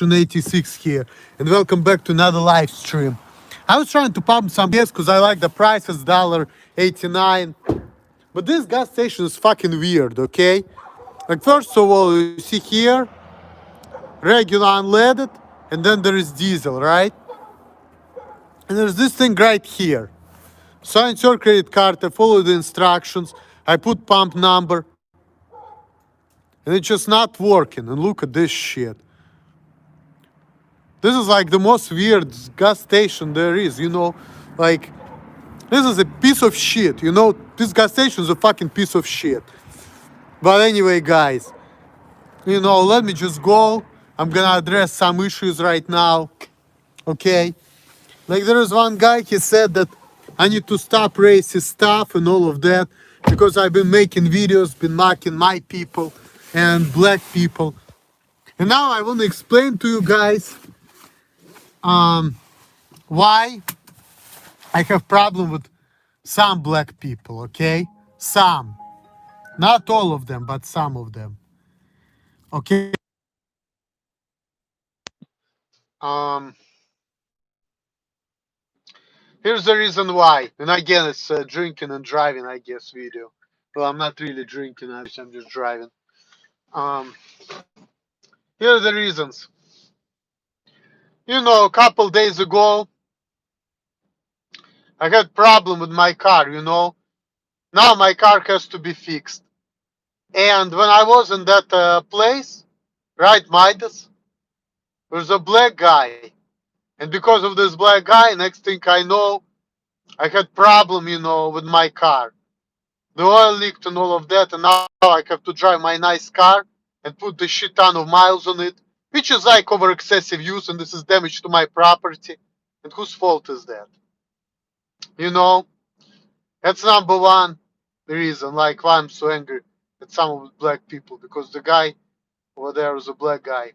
Action86 here, and welcome back to another live stream. I was trying to pump some gas because I like the price, it's $1.89. But this gas station is fucking weird, okay? Like, first of all, you see here, regular unleaded, and then there is diesel, right? And there's this thing right here. So I insert credit card, I follow the instructions, I put pump number, and it's just not working. And look at this shit. This is like the most weird gas station there is, you know? Like, this is a piece of shit, you know? This gas station is a fucking piece of shit. But anyway, guys, you know, let me just go. I'm gonna address some issues right now, okay? Like, there is one guy, he said that I need to stop racist stuff and all of that because I've been making videos, been mocking my people and black people. And now I want to explain to you guys why I have problem with some black people, okay? Some. Not all of them, but some of them. Okay? Um, Here's the reason why. And again, it's drinking and driving, I guess, video. Well, I'm not really drinking, I'm just driving. Um, Here are the reasons. You know, a couple days ago, I had problem with my car, you know. Now my car has to be fixed. And when I was in that place, right, Midas, there's a black guy. And because of this black guy, next thing I know, I had problem, you know, with my car. The oil leaked and all of that, and now I have to drive my nice car and put the shit ton of miles on it, which is like over excessive use, and this is damage to my property. And whose fault is that? You know, that's number one reason, like why I'm so angry at some of the black people, because the guy over there is a black guy.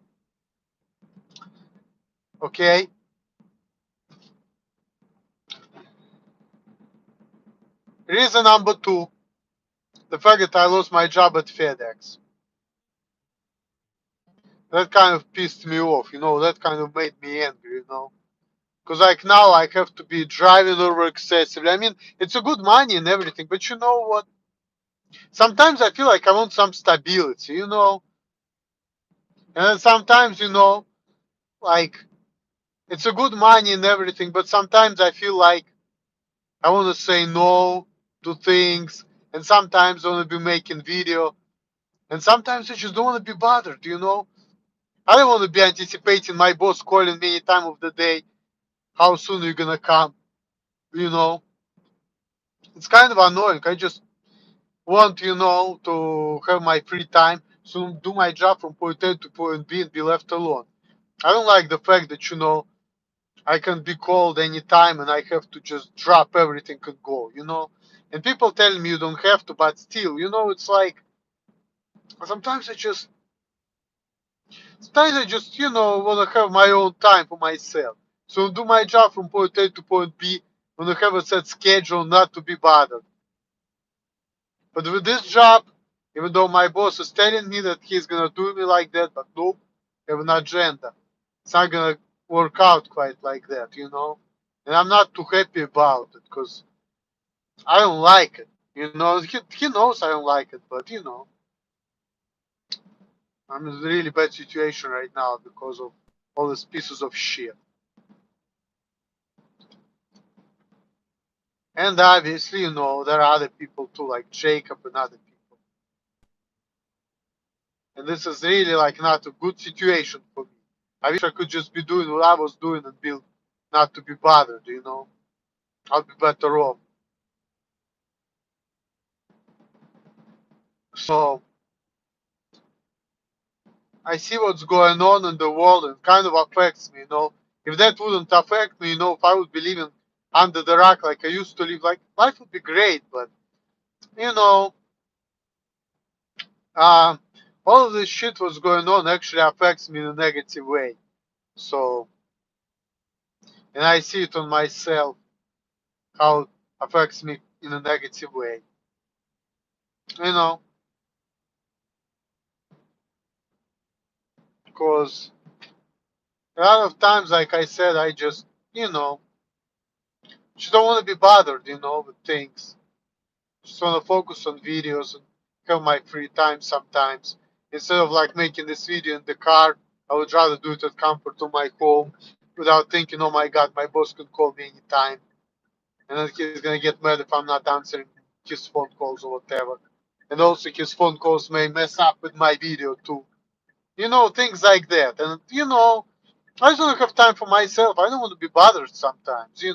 Okay? Reason number two, the fact that I lost my job at FedEx. That kind of pissed me off, you know, that kind of made me angry, you know. Because like now I have to be driving over excessively. I mean, it's a good money and everything, but you know what? Sometimes I feel like I want some stability, you know. And then sometimes, you know, like it's a good money and everything, but sometimes I feel like I want to say no to things, and sometimes I want to be making video, and sometimes I just don't want to be bothered, you know. I don't want to be anticipating my boss calling me any time of the day, how soon you're gonna come, you know. It's kind of annoying. I just want, you know, to have my free time, so do my job from point A to point B and be left alone. I don't like the fact that, you know, I can be called anytime and I have to just drop everything and go, you know. And people tell me you don't have to, but still, you know, it's like sometimes I just, sometimes I just, you know, want to have my own time for myself. So do my job from point A to point B, want to have a set schedule, not to be bothered. But with this job, even though my boss is telling me that he's gonna do me like that, but nope, I have an agenda. It's not gonna work out quite like that, you know. And I'm not too happy about it because I don't like it. You know, he knows I don't like it, but you know, I'm in a really bad situation right now because of all these pieces of shit. And obviously, you know, there are other people too, like Jacob and other people. And this is really like not a good situation for me. I wish I could just be doing what I was doing and be not to be bothered, you know. I'll be better off. So I see what's going on in the world and kind of affects me, you know. If that wouldn't affect me, you know, if I would be living under the rock like I used to live, like life would be great, but you know, uh, all of this shit was going on actually affects me in a negative way. So, and I see it on myself how it affects me in a negative way. You know, because A lot of times, like I said, I just don't want to be bothered, with things. Just want to focus on videos and have my free time sometimes. Instead of like making this video in the car, I would rather do it at comfort of my home without thinking, oh my god, my boss can call me anytime. And then he's gonna get mad if I'm not answering his phone calls or whatever. And also his phone calls may mess up with my video too. Things like that. And I just want to have time for myself. I don't want to be bothered sometimes. I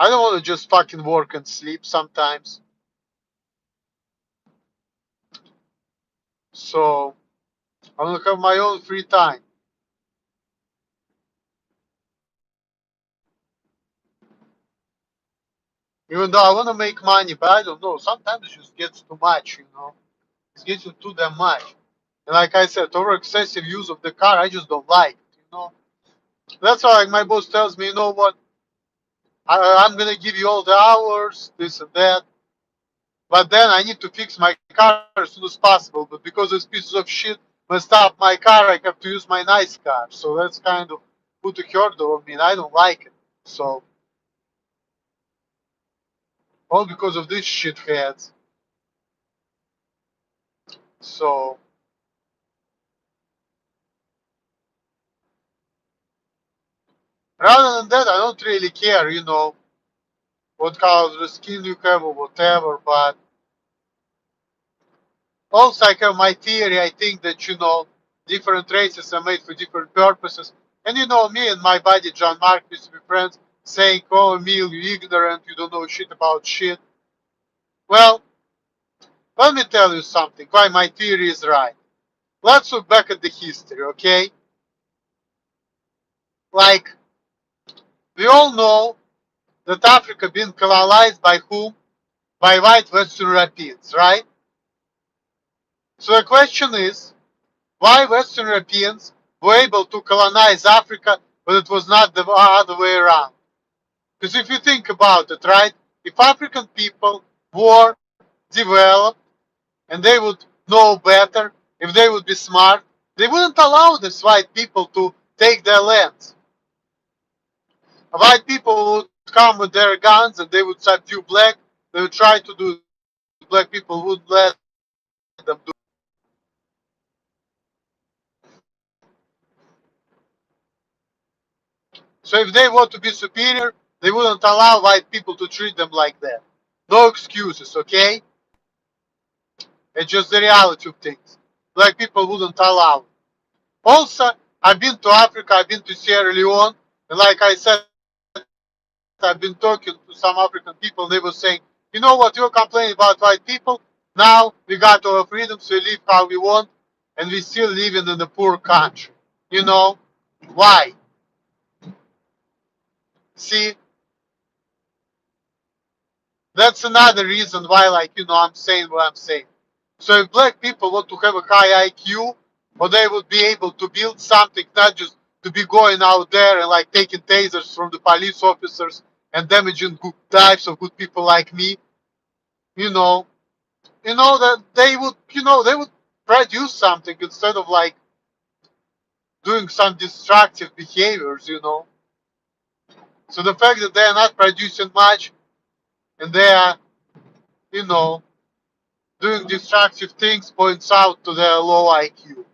don't want to just fucking work and sleep sometimes. So I want to have my own free time. Even though I want to make money, but I don't know. Sometimes it just gets too much. It's getting too damn much. And like I said, over excessive use of the car, I just don't like it. That's why like, my boss tells me, you know what, I'm going to give you all the hours, this and that. But then I need to fix my car as soon as possible. But because these pieces of shit messed up my car, I have to use my nice car. So that's kind of put a hurdle on me, and I don't like it. So, all because of these shitheads. So, rather than that, I don't really care, what color of the skin you have or whatever. But also, I have my theory. I think that, different races are made for different purposes. And me and my buddy John Mark used to be friends, saying, oh, Emil, you ignorant, you don't know shit about shit. Well, let me tell you something, why my theory is right. Let's look back at the history, okay? Like, we all know that Africa been colonized by whom? By white Western Europeans, right? So the question is, why Western Europeans were able to colonize Africa, but it was not the other way around? Because if you think about it, right, if African people were developed and they would know better, if they would be smart, they wouldn't allow these white people to take their lands. White people would come with their guns and they would subdue black. They would try to do it. Black people would let them do it. So if they want to be superior, they wouldn't allow white people to treat them like that. No excuses, okay? It's just the reality of things. Black people wouldn't allow. Also, I've been to Africa, I've been to Sierra Leone, and like I said, I've been talking to some African people, and they were saying, you know what, you're complaining about white people, now we got our freedoms, we live how we want, and we still living in a poor country. You know? Why? See, that's another reason why, like, I'm saying what I'm saying. So if black people want to have a high IQ, or they would be able to build something, not just to be going out there and like taking tasers from the police officers and damaging good lives of good people like me, you know, that they would produce something instead of like doing some destructive behaviors. So the fact that they are not producing much and they are, you know, doing destructive things points out to their low IQ.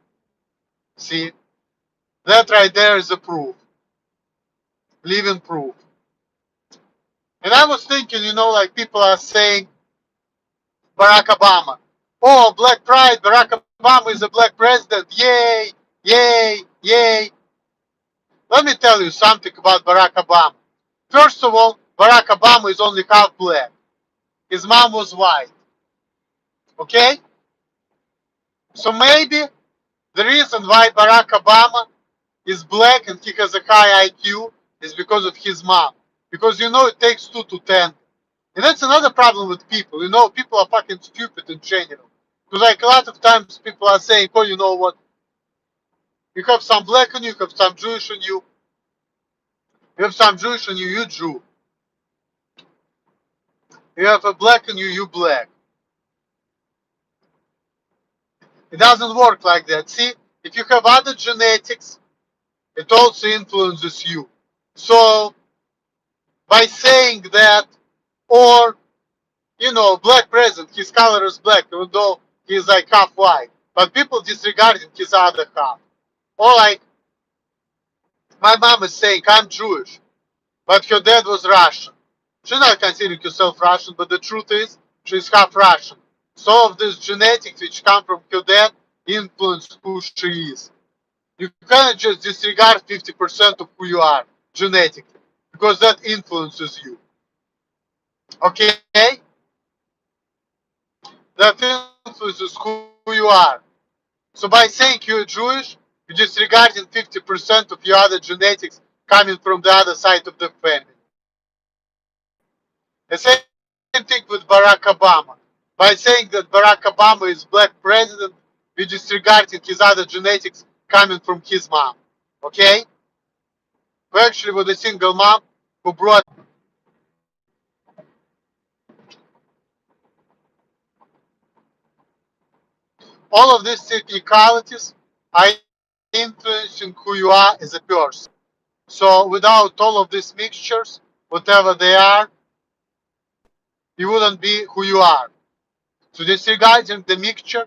See, that right there is a proof, living proof. And I was thinking, like people are saying Barack Obama. Oh, Black Pride, Barack Obama is a black president. Yay, yay, yay. Let me tell you something about Barack Obama. First of all, Barack Obama is only half black. His mom was white. Okay? So maybe the reason why Barack Obama is black and he has a high IQ is because of his mom. Because it takes two to tango. And that's another problem with people. People are fucking stupid in general. Because like a lot of times people are saying, oh, you know what? You have some black in you, you have some Jewish in you. You have some Jewish in you, you Jew. You have a black in you, you black. It doesn't work like that. See, if you have other genetics, it also influences you. So by saying that, or black president, his color is black, even though he's like half white, but people disregarding his other half. Or like my mom is saying, I'm Jewish, but her dad was Russian. She's not considering herself Russian, but the truth is she's half Russian. So of these genetics which come from her dad influence who she is. You cannot just disregard 50% of who you are genetically, because that influences you. Okay? That influences who you are. So by saying you're Jewish, you're disregarding 50% of your other genetics coming from the other side of the family. The same thing with Barack Obama. By saying that Barack Obama is black president, we're disregarding his other genetics coming from his mom. Okay? Who actually was a single mom who brought all of these technicalities are influencing who you are as a person. So without all of these mixtures, whatever they are, you wouldn't be who you are. So disregarding the mixture,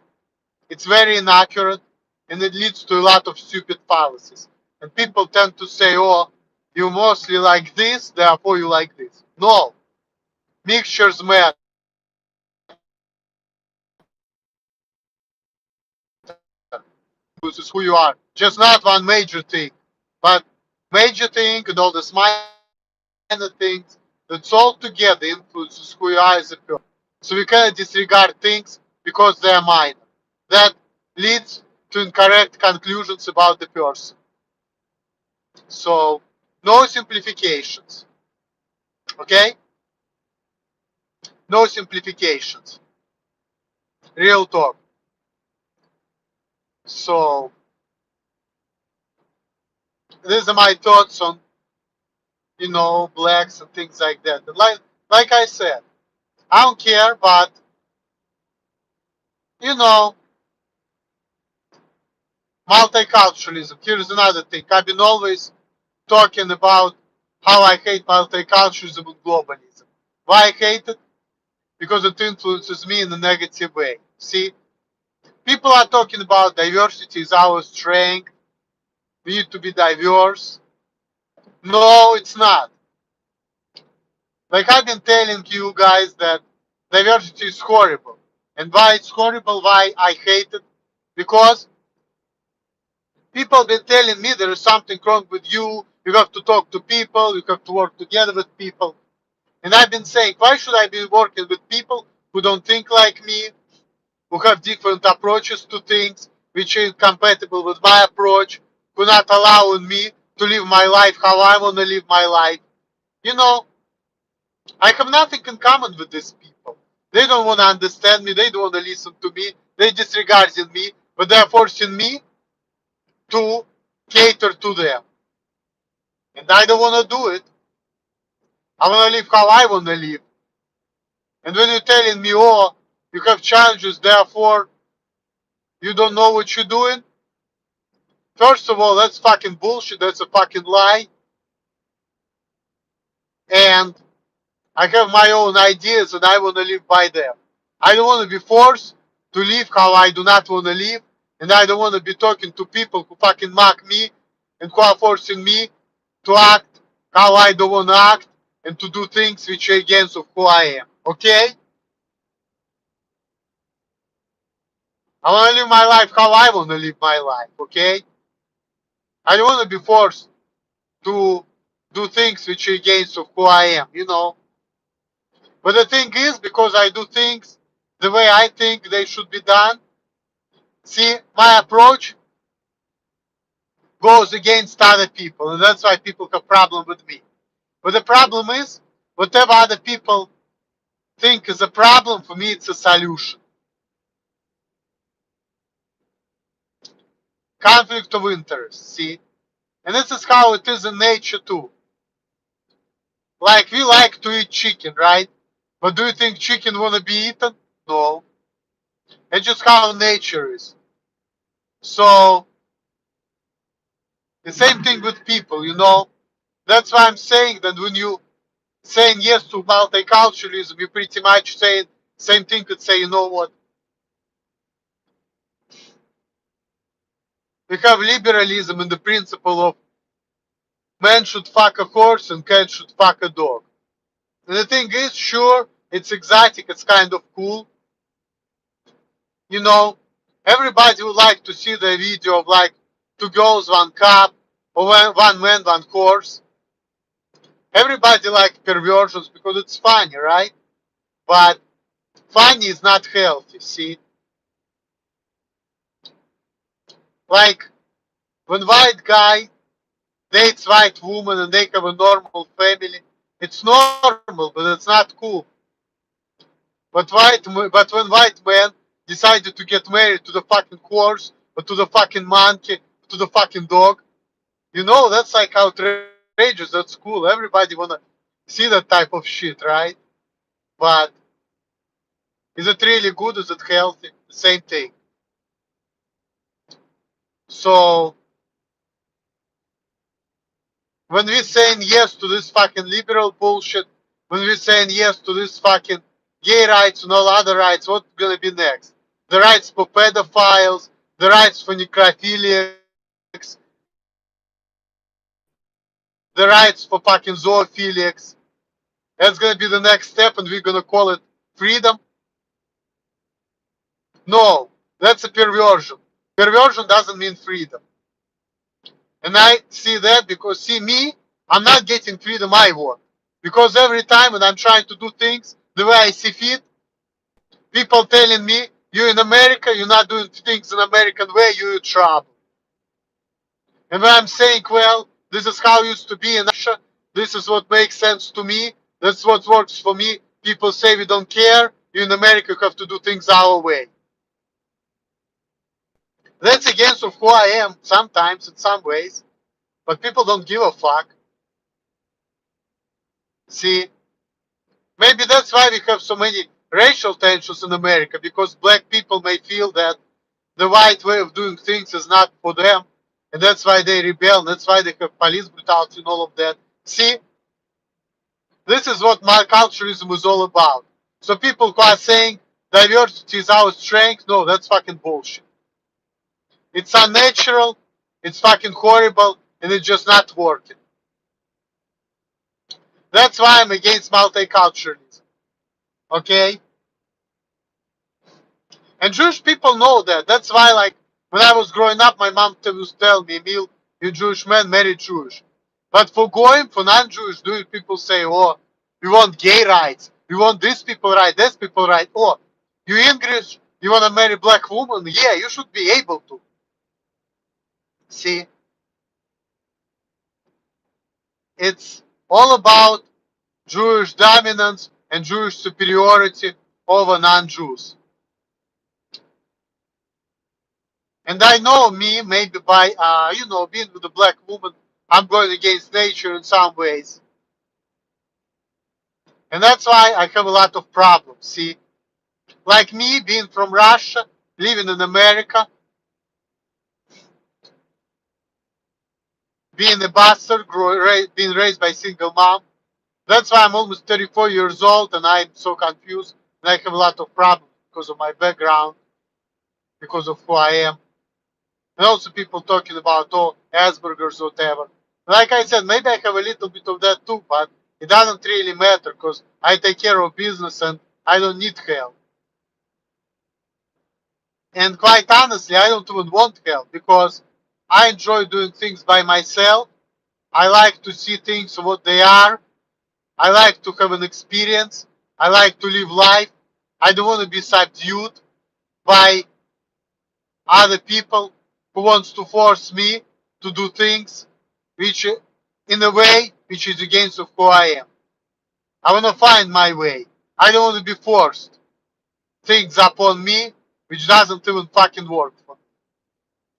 it's very inaccurate and it leads to a lot of stupid fallacies. And people tend to say, oh, you mostly like this, therefore you like this. No, mixtures matter. This is who you are. Just not one major thing, but major thing and all these minor things that's all together influences who you are as a person. So we cannot disregard things because they are minor. That leads to incorrect conclusions about the person. So no simplifications. Okay? No simplifications. Real talk. So these are my thoughts on blacks and things like that. And like I said, I don't care, but you know, multiculturalism. Here's another thing. I've been always talking about how I hate multiculturalism and globalism. Why I hate it? Because it influences me in a negative way. See, people are talking about diversity is our strength. We need to be diverse. No, it's not. Like I've been telling you guys that diversity is horrible. And why it's horrible, why I hate it? Because people been telling me there is something wrong with you. You have to talk to people. You have to work together with people. And I've been saying, why should I be working with people who don't think like me, who have different approaches to things, which is compatible with my approach, who not allowing me to live my life how I want to live my life? You know, I have nothing in common with these people. They don't want to understand me. They don't want to listen to me. They disregarding me, but they're forcing me to cater to them. And I don't want to do it. I want to live how I want to live. And when you're telling me, oh, you have challenges, therefore you don't know what you're doing, first of all, that's fucking bullshit. That's a fucking lie. And I have my own ideas and I want to live by them. I don't want to be forced to live how I do not want to live. And I don't want to be talking to people who fucking mock me and who are forcing me to act how I don't want to act and to do things which are against of who I am. Okay? I want to live my life how I want to live my life. Okay? I don't want to be forced to do things which are against of who I am. But the thing is, because I do things the way I think they should be done, see, my approach goes against other people, and that's why people have problem with me. But the problem is, whatever other people think is a problem, for me it's a solution. Conflict of interest, see? And this is how it is in nature too. Like we like to eat chicken, right? But do you think chicken wanna be eaten? No. It's just how nature is. So The same thing with people, you know. That's why I'm saying that when you saying yes to multiculturalism, you pretty much saying same thing could say, you know what? We have liberalism in the principle of man should fuck a horse and cat should fuck a dog. And the thing is, sure, it's exotic, it's kind of cool. You know, everybody would like to see the video of like two girls, one cup, or one man, one horse. Everybody like perversions because it's funny, right? But funny is not healthy, see? Like when white guy dates white woman and they have a normal family, it's normal, but it's not cool. But when white man decided to get married to the fucking horse or to the fucking monkey, to the fucking dog, you know, that's like outrageous. That's cool. Everybody wanna see that type of shit, right? But is it really good? Is it healthy? The same thing. So when we're saying yes to this fucking liberal bullshit, when we're saying yes to this fucking gay rights and all other rights, what's gonna be next? The rights for pedophiles, the rights for necrophiliacs, the rights for fucking zoophiliacs. That's gonna be the next step, and we're gonna call it freedom. No, that's a perversion. Perversion doesn't mean freedom. And I see that because, see me, I'm not getting freedom I want. Because every time when I'm trying to do things the way I see fit, people telling me, you're in America, you're not doing things in American way, you're in trouble. And when I'm saying, well, this is how it used to be in Russia, this is what makes sense to me, that's what works for me, people say we don't care, you're in America, you have to do things our way. That's against of who I am sometimes in some ways, but people don't give a fuck. See, maybe that's why we have so many racial tensions in America, because black people may feel that the white way of doing things is not for them, and that's why they rebel, and that's why they have police brutality and all of that. See, this is what multiculturalism is all about. So people who are saying diversity is our strength, no, that's fucking bullshit. It's unnatural, it's fucking horrible, and it's just not working. That's why I'm against multiculturalism. Okay? And Jewish people know that. That's why, like, when I was growing up, my mom used to tell me, Emil, you Jewish man, marry Jewish. But for Goyim, for non-Jewish, Jewish people say, oh, we want gay rights. We want this people right, this people right. Oh, you English, you want to marry black woman? Yeah, you should be able to. See, it's all about Jewish dominance and Jewish superiority over non-Jews. And I know me, maybe by, being with a black woman, I'm going against nature in some ways. And that's why I have a lot of problems, see? Like me, being from Russia, living in America, being a bastard, being raised by a single mom. That's why I'm almost 34 years old and I'm so confused. And I have a lot of problems because of my background, because of who I am. And also people talking about, oh, Asperger's, whatever. Like I said, maybe I have a little bit of that too, but it doesn't really matter because I take care of business and I don't need help. And quite honestly, I don't even want help because I enjoy doing things by myself. I like to see things for what they are. I like to have an experience. I like to live life. I don't want to be subdued by other people who wants to force me to do things which in a way which is against of who I am. I want to find my way. I don't want to be forced things upon me which doesn't even fucking work for me.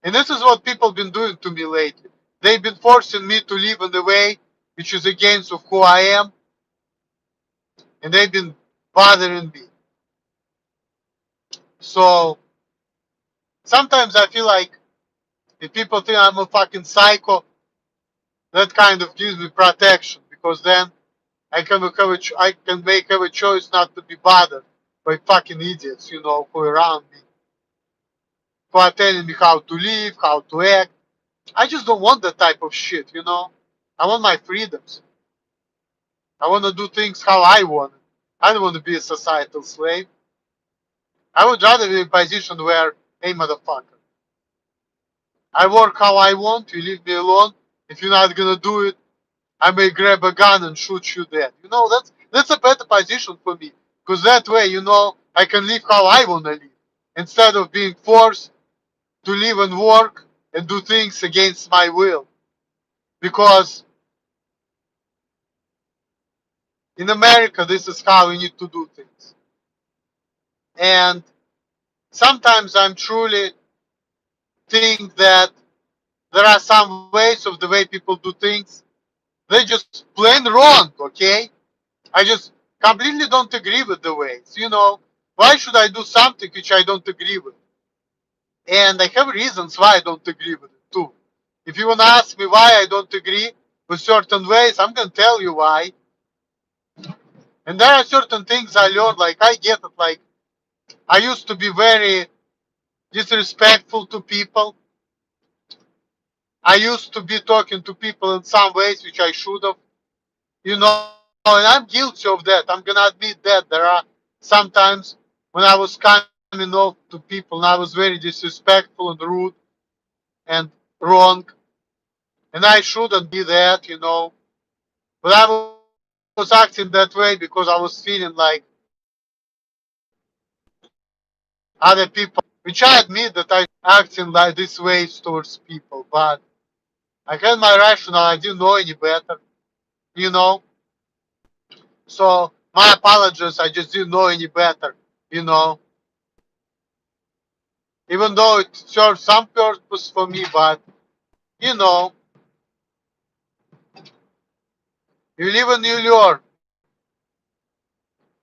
And this is what people been doing to me lately. They've been forcing me to live in a way which is against of who I am, and they've been bothering me. So sometimes I feel like if people think I'm a fucking psycho, That kind of gives me protection because then I can make every choice not to be bothered by fucking idiots, who are around me, who are telling me how to live, how to act. I just don't want that type of shit. I want my freedoms. I want to do things how I want. I don't want to be a societal slave. I would rather be in a position where, hey, motherfucker, I work how I want, you leave me alone. If you're not gonna do it, I may grab a gun and shoot you dead. That's a better position for me. Because that way, I can live how I wanna live. Instead of being forced to live and work and do things against my will. Because in America, this is how you need to do things. And sometimes I'm truly think that there are some ways of the way people do things. They're just plain wrong, okay? I just completely don't agree with the ways. Why should I do something which I don't agree with? And I have reasons why I don't agree with it too. If you want to ask me why I don't agree with certain ways, I'm going to tell you why. And there are certain things I learned, like I get it, like I used to be very disrespectful to people. I used to be talking to people in some ways which I should have, and I'm guilty of that. I'm gonna admit that there are sometimes when I was coming off to people and I was very disrespectful and rude and wrong, and I shouldn't be that. But I was acting that way because I was feeling like other people, which I admit that I acting like this ways towards people, but I had my rationale. I didn't know any better, you know. So my apologies. I just didn't know any better, you know. Even though it serves some purpose for me, but you know, you live and you learn.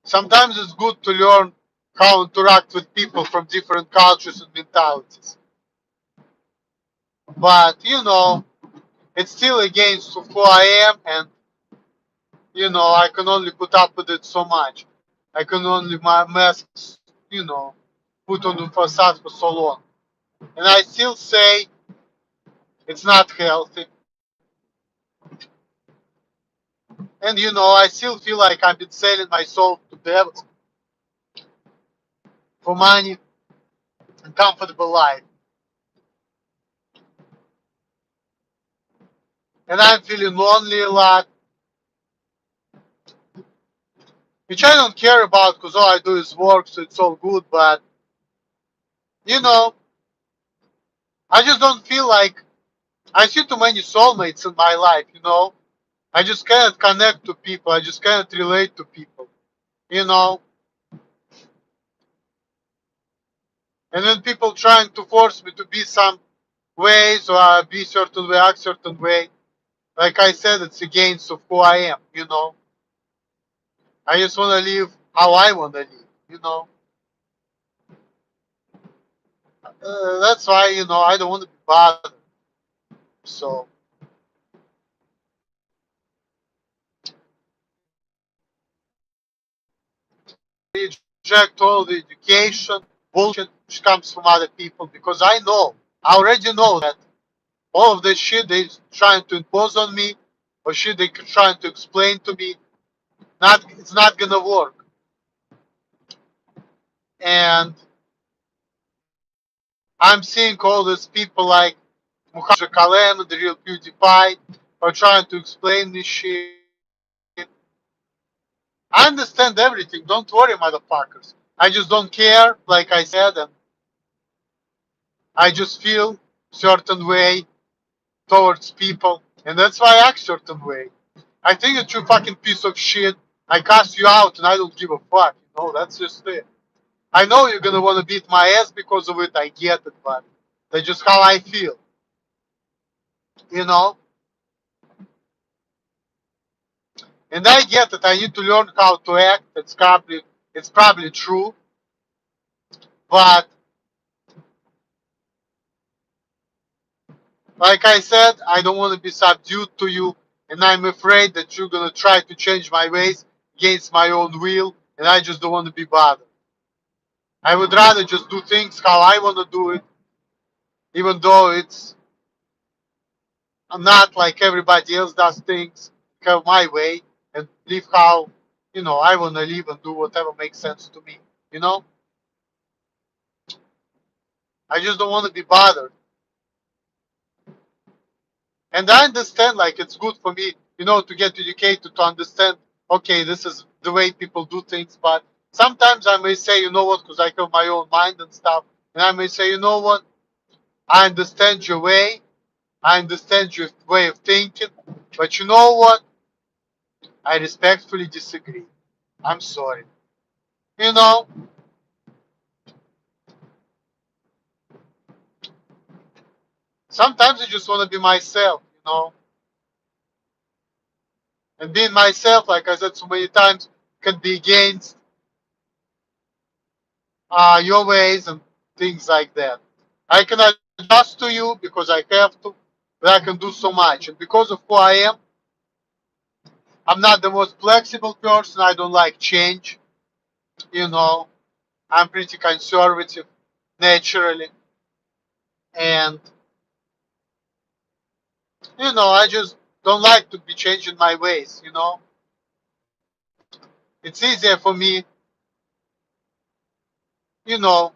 Sometimes it's good to learn how to interact with people from different cultures and mentalities. But it's still against who I am, and I can only put up with it so much. I can only my masks, you know, put on the facade for so long, and I still say it's not healthy. And I still feel like I've been selling my soul to devils for money and comfortable life. And I'm feeling lonely a lot, which I don't care about because all I do is work, so it's all good. But, you know, I just don't feel like I see too many soulmates in my life. I just cannot connect to people. I just cannot relate to people, you know. And then people trying to force me to be some ways or be certain way, act certain way. Like I said, it's against of who I am. I just want to live how I want to live. That's why, I don't want to be bothered. So, reject all the education bullshit which comes from other people because I already know that all of the shit they trying to impose on me or shit they trying to explain to me, it's not gonna work. And I'm seeing all these people like Muhammad Kalem and the real PewDiePie are trying to explain this shit. I understand everything. Don't worry, motherfuckers. I just don't care, like I said, and I just feel certain way towards people, and that's why I act certain way. I think that you fucking piece of shit. I cast you out, and I don't give a fuck. That's just it. I know you're gonna want to beat my ass because of it. I get it, but that's just how I feel. You know, and I get it. I need to learn how to act. It's probably true, but Like I said, I don't want to be subdued to you, and I'm afraid that you're gonna try to change my ways against my own will, and I just don't want to be bothered. I would rather just do things how I want to do it, even though it's not like everybody else does things, have my way, and live how, I want to live and do whatever makes sense to me. You know, I just don't want to be bothered. And I understand, like, it's good for me, to get educated, to understand, okay, this is the way people do things. But sometimes I may say, you know what, because I have my own mind and stuff, and I may say, you know what, I understand your way, I understand your way of thinking, but you know what, I respectfully disagree. I'm sorry. You know, sometimes I just want to be myself, and being myself, like I said so many times, can be against your ways and things like that. I can adjust to you because I have to, but I can do so much. And because of who I am, I'm not the most flexible person. I don't like change. You know, I'm pretty conservative naturally. And, I just don't like to be changing my ways. It's easier for me, you know,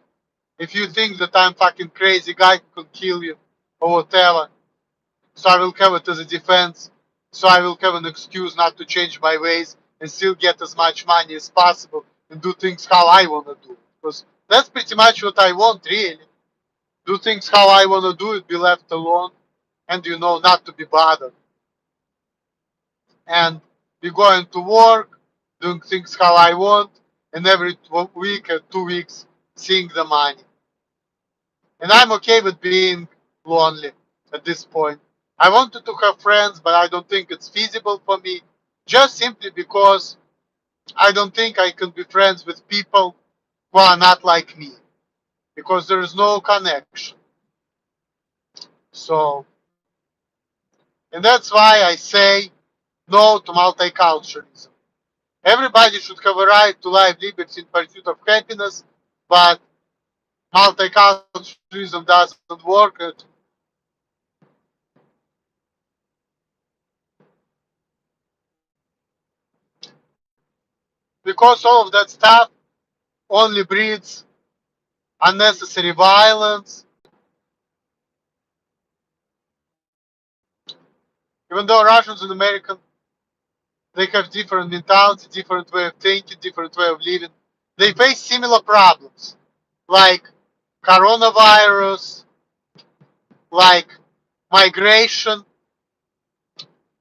if you think that I'm fucking crazy guy who could kill you or whatever. So I will have it as a defense. So I will have an excuse not to change my ways and still get as much money as possible and do things how I want to do. Because that's pretty much what I want, really. Do things how I want to do it, be left alone, and, not to be bothered. And be going to work, doing things how I want, and every week or 2 weeks seeing the money. And I'm okay with being lonely at this point. I wanted to have friends, but I don't think it's feasible for me, just simply because I don't think I can be friends with people who are not like me, because there is no connection. So, and that's why I say no to multiculturalism. Everybody should have a right to life, liberty, in pursuit of happiness, but multiculturalism doesn't work. Because all of that stuff only breeds unnecessary violence. Even though Russians and Americans, they have different mentality, different way of thinking, different way of living. They face similar problems, like coronavirus, like migration.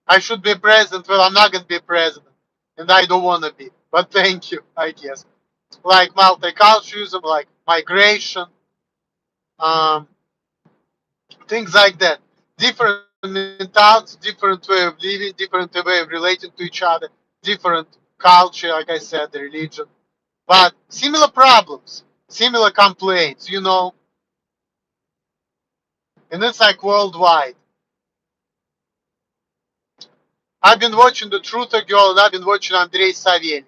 I should be president. Well, I'm not going to be president, and I don't want to be. But thank you, I guess. Like multiculturalism, like migration, um, things like that. Different mentality, different way of living, different way of relating to each other, different culture, like I said, the religion, but similar problems, similar complaints, and it's like worldwide. I've been watching The Truth or Girl, and I've been watching Andrei Saveli.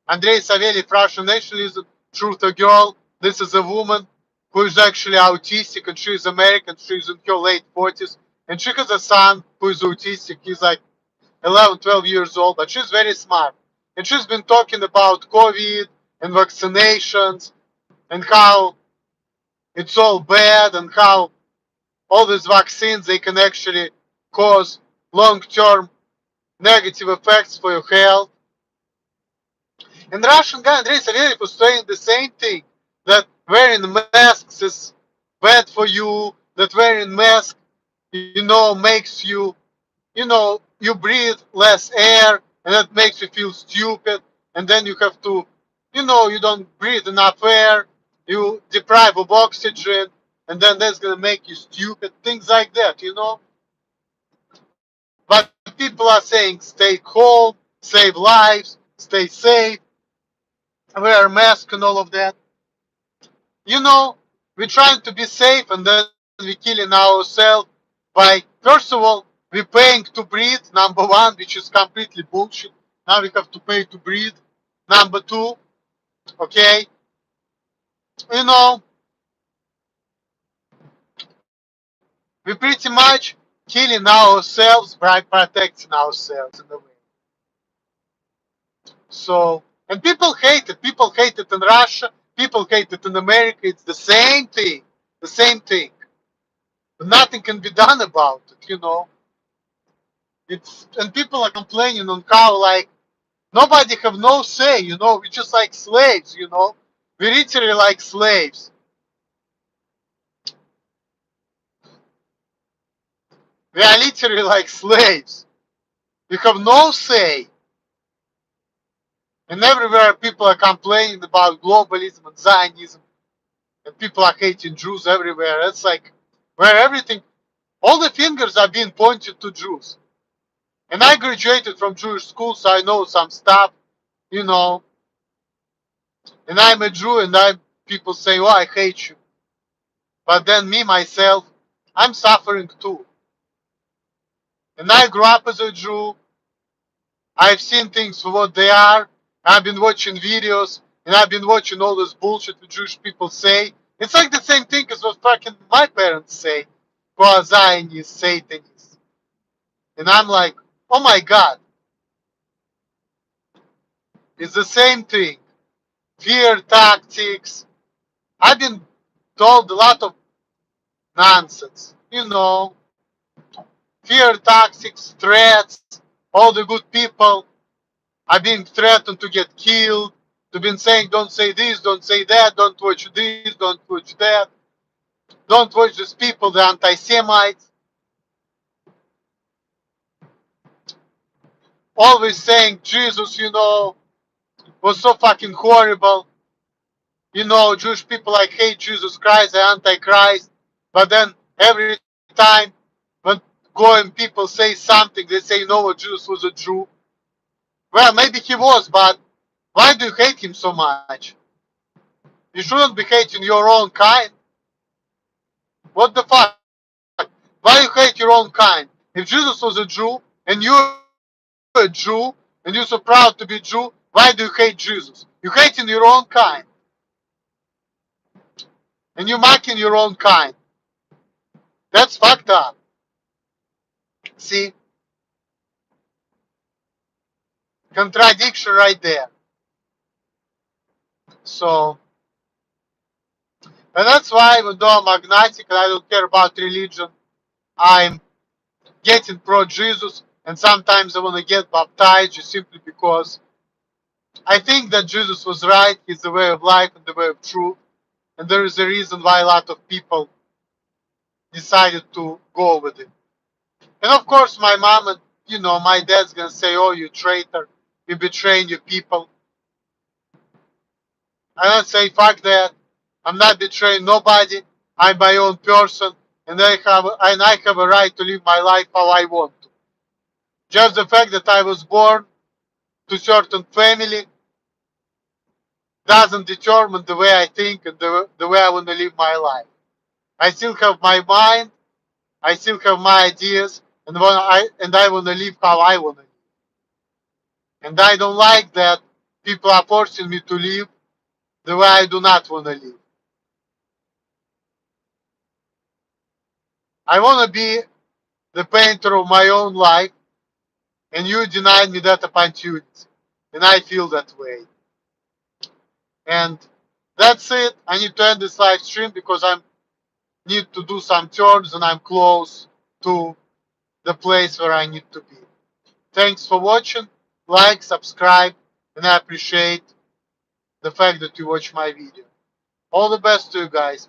Andrei Saveli, Russian nationalism, Truth or Girl. This is a woman who is actually autistic, and she is American. She's in her late 40s, and she has a son who is autistic. He's like 11, 12 years old, but she's very smart. And she's been talking about COVID and vaccinations and how it's all bad and how all these vaccines, they can actually cause long-term negative effects for your health. And the Russian guy, Andrei Savyev, was saying the same thing, that wearing masks is bad for you, that wearing masks, makes you, you breathe less air, and that makes you feel stupid, and then you have to, you don't breathe enough air, you deprive of oxygen, and then that's gonna make you stupid, things like that. But people are saying stay home, save lives, stay safe, wear a mask and all of that. We're trying to be safe, and then we're killing ourselves Like, first of all, we're paying to breathe, number one, which is completely bullshit. Now we have to pay to breathe. Number two, okay, you know, we pretty much killing ourselves by protecting ourselves in a way. So, and people hate it. People hate it in Russia. People hate it in America. It's the same thing. The same thing. But nothing can be done about it, you know. It's and people are complaining on how like nobody have no say, you know. We're just like slaves, you know. We're literally like slaves. We are literally like slaves. We have no say. And everywhere people are complaining about globalism and Zionism, and people are hating Jews everywhere. It's like where everything, all the fingers are being pointed to Jews. And I graduated from Jewish school, so I know some stuff, you know. And I'm a Jew, and people say, "Oh, I hate you." But then me myself, I'm suffering too. And I grew up as a Jew. I've seen things for what they are. I've been watching videos, and I've been watching all this bullshit the Jewish people say. It's like the same thing as what fucking my parents say, who are Zionists, Satanists. And I'm like, oh my God, it's the same thing. Fear tactics. I've been told a lot of nonsense. You know, fear tactics, threats, all the good people are being threatened to get killed. They've been saying, don't say this, don't say that, don't watch this, don't watch that. Don't watch these people, the anti-Semites. Always saying Jesus, you know, was so fucking horrible. You know, Jewish people like hate Jesus Christ, the Antichrist. But then every time when going people say something, they say no, Jesus was a Jew. Well, maybe he was, but why do you hate him so much? You shouldn't be hating your own kind. What the fuck? Why you hate your own kind? If Jesus was a Jew and you're a Jew and you're so proud to be Jew, why do you hate Jesus? You're hating your own kind. And you're mocking your own kind. That's fucked up. See? Contradiction right there. So, and that's why even though I'm agnostic and I don't care about religion, I'm getting pro-Jesus, and sometimes I want to get baptized just simply because I think that Jesus was right. He's the way of life and the way of truth. And there is a reason why a lot of people decided to go with it. And of course, my mom and, you know, my dad's going to say, oh, you traitor. You're betraying your people. I say, fuck that. I'm not betraying nobody. I'm my own person. And I have a right to live my life how I want to. Just the fact that I was born to a certain family doesn't determine the way I think and the way I want to live my life. I still have my mind, I still have my ideas, and I want to live how I want to live. And I don't like that people are forcing me to live the way I do not want to live. I want to be the painter of my own life, and you denied me that opportunity. And I feel that way. And that's it. I need to end this live stream because I need to do some chores and I'm close to the place where I need to be. Thanks for watching. Like, subscribe, and I appreciate the fact that you watch my video. All the best to you guys.